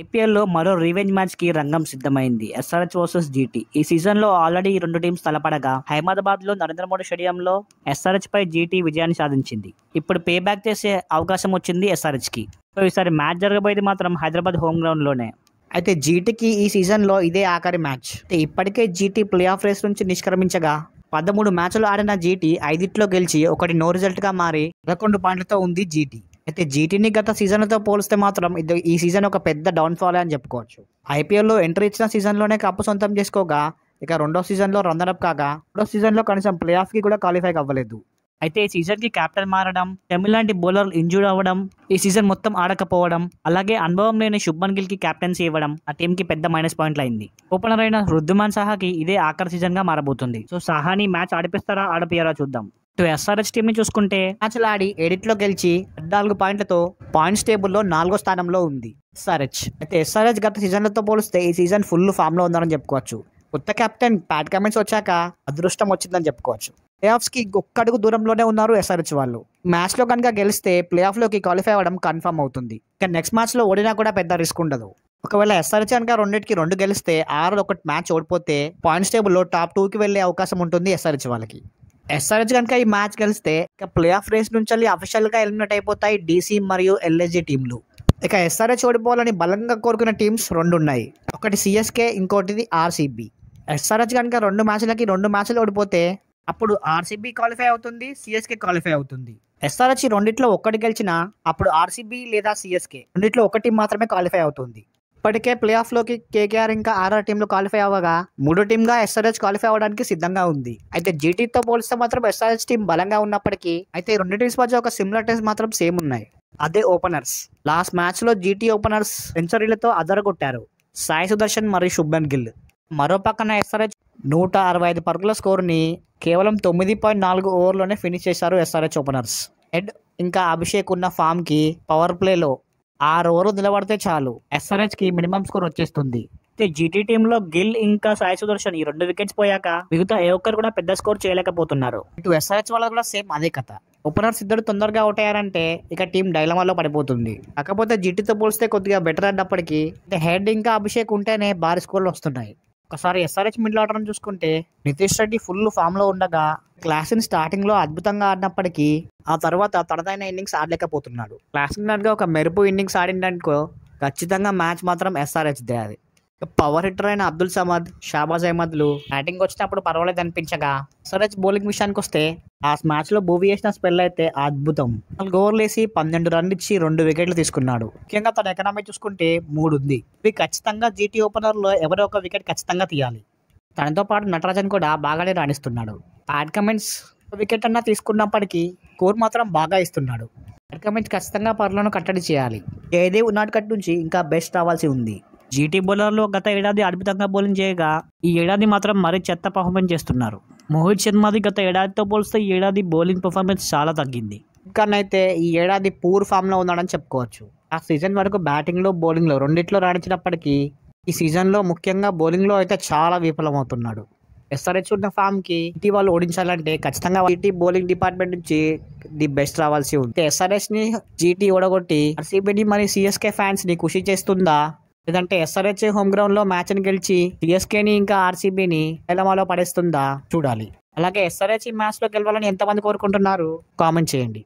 ఐపీఎల్లో మరో revenge match కి రంగం సిద్ధమైంది. SRH versus GT. ఈ సీజన్ లో ఆల్రెడీ ఈ రెండు టీమ్స్ తలపడగా హైదరాబాద్ లో నరేంద్ర మోడీ స్టేడియంలో ఎస్ఆర్హెచ్ పై జీటీ విజయాన్ని సాధించింది. ఇప్పుడు పే బ్యాక్ చేసే అవకాశం వచ్చింది ఎస్ఆర్హెచ్ కి. సో ఈసారి మ్యాచ్ జరగబోయేది మాత్రం హైదరాబాద్ హోమ్ గ్రౌండ్ లోనే. అయితే జీటీకి ఈ సీజన్ లో ఇదే ఆఖరి మ్యాచ్. ఇప్పటికే జీటీ ప్లే ఆఫ్ రేస్ నుంచి నిష్క్రమించగా 13 మ్యాచ్లు ఆడిన జీటీ 5 గెలిచి ఒకటి నో రిజల్ట్ గా మారి 11 పాయింట్లతో ఉంది జీటీ. అయితే జీటీని గత సీజన్లతో పోలిస్తే మాత్రం ఈ సీజన్ ఒక పెద్ద డౌన్ఫాల్ అని చెప్పుకోవచ్చు. ఐపీఎల్లో ఎంట్రీ ఇచ్చిన సీజన్లోనే కప్పు సొంతం చేసుకోగా ఇక రెండో సీజన్లో రన్నరప్ కాగా మూడో సీజన్లో కనీసం ప్లే ఆఫ్కి కూడా క్వాలిఫై అవ్వలేదు. అయితే ఈ సీజన్కి కెప్టెన్ మారడం, షమి లాంటి బౌలర్లు ఇంజూర్ అవ్వడం, ఈ సీజన్ మొత్తం ఆడకపోవడం, అలాగే అనుభవం లేని శుభ్మన్ గిల్ కి కెప్టెన్సీ ఇవ్వడం ఆ టీం కి పెద్ద మైనస్ పాయింట్లు అయింది. ఓపెనర్ అయిన వృద్ధిమాన్ సాహాకి ఇదే ఆఖరి సీజన్ గా మారబోతుంది. సో సాహాని మ్యాచ్ ఆడిపిస్తారా ఆడిపియారా చూద్దాం. ఎస్ఆర్హెచ్ టీం ని చూసుకుంటే మ్యాచ్లు ఆడి 7 గెలిచి 14 పాయింట్లతో పాయింట్స్ టేబుల్లో 4వ స్థానంలో ఉంది ఎస్ఆర్హెచ్. అయితే ఎస్ఆర్హెచ్ గత సీజన్లతో పోలిస్తే ఈ సీజన్ ఫుల్ ఫామ్ లో ఉందని చెప్పుకోవచ్చు. కొత్త కెప్టెన్ ప్యాట్ కమిన్స్ వచ్చాక అదృష్టం వచ్చిందని చెప్పుకోవచ్చు. ప్లే ఆఫ్స్ కి ఒక్క అడుగు దూరంలోనే ఉన్నారు ఎస్ఆర్హెచ్ వాళ్ళు. మ్యాచ్ లో కనుక గెలిస్తే ప్లే ఆఫ్ లోకి క్వాలిఫై అవ్వడం కన్ఫర్మ్ అవుతుంది. ఇక నెక్స్ట్ మ్యాచ్ లో ఓడినా కూడా పెద్ద రిస్క్ ఉండదు. ఒకవేళ ఎస్ఆర్హెచ్ కనుక 2 గెలిస్తే 6-1 మ్యాచ్ ఓడిపోతే పాయింట్స్ టేబుల్లో టాప్ 2కి వెళ్లే అవకాశం ఉంటుంది ఎస్ఆర్హెచ్ వాళ్ళకి. ఎస్ఆర్హెచ్ కనుక ఈ మ్యాచ్ గెలిస్తే ఇక ప్లే ఆఫ్ రేస్ నుంచి అఫీషియల్ గా ఎలిమినేట్ అయిపోతాయి డీసీ మరియు ఎల్ఎస్జీ టీంలు. ఇక ఎస్ఆర్హెచ్ ఓడిపోవాలని బలంగా కోరుకున్న టీమ్స్ 2 ఉన్నాయి. ఒకటి సిఎస్కే, ఇంకోటిది ఆర్సీబీ. ఎస్ఆర్హెచ్ కనుక 2 మ్యాచ్లు ఓడిపోతే అప్పుడు ఆర్సీబీ క్వాలిఫై అవుతుంది, సిఎస్కే క్వాలిఫై అవుతుంది. ఎస్ఆర్హెచ్ రెండిట్లో ఒక్కటి గెలిచినా అప్పుడు ఆర్సీబీ లేదా సిఎస్కే రెండిట్లో ఒక టీం మాత్రమే క్వాలిఫై అవుతుంది. ఇప్పటికే ప్లే ఆఫ్ లోకి కేకేఆర్ ఇంకా ఆర్ఆర్ టీంలు క్వాలిఫై అవ్వగా 3వ టీంగా ఎస్ఆర్హెచ్ క్వాలిఫై అవ్వడానికి సిద్ధంగా ఉంది. అయితే జీటీతో పోలిస్తే మాత్రం ఎస్ఆర్హెచ్ టీం బలంగా ఉన్నప్పటికీ అయితే 2 టీమ్స్ మధ్య ఒక సిమిలర్ టెస్ట్ మాత్రం సేమ్ ఉన్నాయి. అదే ఓపెనర్స్. లాస్ట్ మ్యాచ్ లో జీటీ ఓపెనర్స్ సెంచరీలతో అదరగొట్టారు సాయి సుదర్శన్ మరియు శుభ్మన్ గిల్. మరో పక్కన ఎస్ఆర్హెచ్ 165 పరుగుల స్కోరుని కేవలం 9.4 ఓవర్లోనే ఫినిష్ చేశారు ఎస్ఆర్హెచ్ ఓపెనర్స్. హెడ్ ఇంకా అభిషేక్ ఉన్న ఫామ్ కి పవర్ ప్లేలో 6 ఓవర్లు నిలబడితే చాలు ఎస్ఆర్హెచ్ కి మినిమం స్కోర్ వచ్చేస్తుంది. అయితే జీటీ టీంలో గిల్ ఇంకా సాయి సుదర్శన్ ఈ 2 వికెట్స్ పోయాక మిగతా ఏ ఒక్కరు కూడా పెద్ద స్కోర్ చేయలేకపోతున్నారు. ఇటు ఎస్ఆర్హెచ్ వాళ్ళ కూడా సేమ్ అదే కథ. ఓపెనర్స్ ఇద్దరు తొందరగా అవుట్ అయ్యారంటే ఇక టీం డైలమాలో పడిపోతుంది. కాకపోతే జీటీతో పోలిస్తే కొద్దిగా బెటర్ అన్నప్పటికీ హెడ్ ఇంకా అభిషేక్ ఉంటేనే భారీ స్కోర్లు వస్తున్నాయి. ఒకసారి ఎస్ఆర్హెచ్ మిడిల్ ఆర్డర్ చూసుకుంటే నితీష్ రెడ్డి ఫుల్ ఫామ్ లో ఉండగా క్లాసిన్ స్టార్టింగ్ లో అద్భుతంగా ఆడినప్పటికీ ఆ తర్వాత తనదైన ఇన్నింగ్స్ ఆడలేకపోతున్నాడు. క్లాసిన్ గా ఒక మెరుపు ఇన్నింగ్స్ ఆడిందనుకో ఖచ్చితంగా మ్యాచ్ మాత్రం ఎస్ఆర్హెచ్ దే. అది పవర్ హిట్టర్ అయిన అబ్దుల్ సమద్, షాబాజ్ అహ్మద్లు బ్యాటింగ్ వచ్చినప్పుడు పర్వాలేదు అనిపించగా ఎస్ఆర్హెచ్ బౌలింగ్ విషయానికి వస్తే ఆ మ్యాచ్ లో భూవీ చేసిన స్పెల్ అయితే అద్భుతం. 4 ఓవర్లు వేసి 12 రన్లు ఇచ్చి 2 వికెట్లు తీసుకున్నాడు. ముఖ్యంగా తన ఎకనామీ చూసుకుంటే 3 ఉంది. ఇవి ఖచ్చితంగా జీటీ ఓపెనర్ లో ఎవరో ఒక వికెట్ ఖచ్చితంగా తీయాలి. తనతో పాటు నటరాజన్ కూడా బాగానే రాణిస్తున్నాడు. ప్యాట్ కమిన్స్ వికెట్ అన్నా తీసుకున్నప్పటికీ స్కోర్ మాత్రం బాగా ఇస్తున్నాడు. ప్యాట్ కమిన్స్ ఖచ్చితంగా పరులను కట్టడి చేయాలి. జయదేవ్ ఉన్నాడు కట్ నుంచి ఇంకా బెస్ట్ రావాల్సి ఉంది. జీటీ బౌలర్లు గత ఏడాది అద్భుతంగా బౌలింగ్ చేయగా ఈ ఏడాది మాత్రం మరీ చెత్త పర్ఫార్మెన్స్ చేస్తున్నారు. మోహిత్ శర్మది గత ఏడాదితో పోలిస్తే ఈ ఏడాది బౌలింగ్ పర్ఫార్మెన్స్ చాలా తగ్గింది. ఇంకానైతే ఈ ఏడాది పూర్ ఫామ్ లో ఉన్నాడని చెప్పుకోవచ్చు. ఆ సీజన్ వరకు బ్యాటింగ్ లో బౌలింగ్ లో రెండిట్లో రాణించినప్పటికీ ఈ సీజన్ లో ముఖ్యంగా బౌలింగ్ లో అయితే చాలా విఫలమవుతున్నాడు. ఎస్ఆర్హెచ్ ఉన్న ఫామ్ కి జీటీ వాళ్ళు ఓడించాలంటే ఖచ్చితంగా జీటీ బౌలింగ్ డిపార్ట్మెంట్ నుంచి ది బెస్ట్ రావాల్సి ఉంది. ఎస్ఆర్హెచ్ ని జీటీ ఓడగొట్టి ఆర్సీబీని మరియు సిఎస్కే ఫ్యాన్స్ ని ఖుషి చేస్తుందా, లేదంటే ఎస్ఆర్హెచ్ హోమ్ గ్రౌండ్ లో మ్యాచ్ ని గెలిచి సిఎస్కేని ఇంకా ఆర్సీబీని ఎలమాలో పడేస్తుందా చూడాలి. అలాగే ఎస్ఆర్హెచ్ ఈ మ్యాచ్ లో గెలవాలని ఎంతమంది కోరుకుంటున్నారు కామెంట్ చేయండి.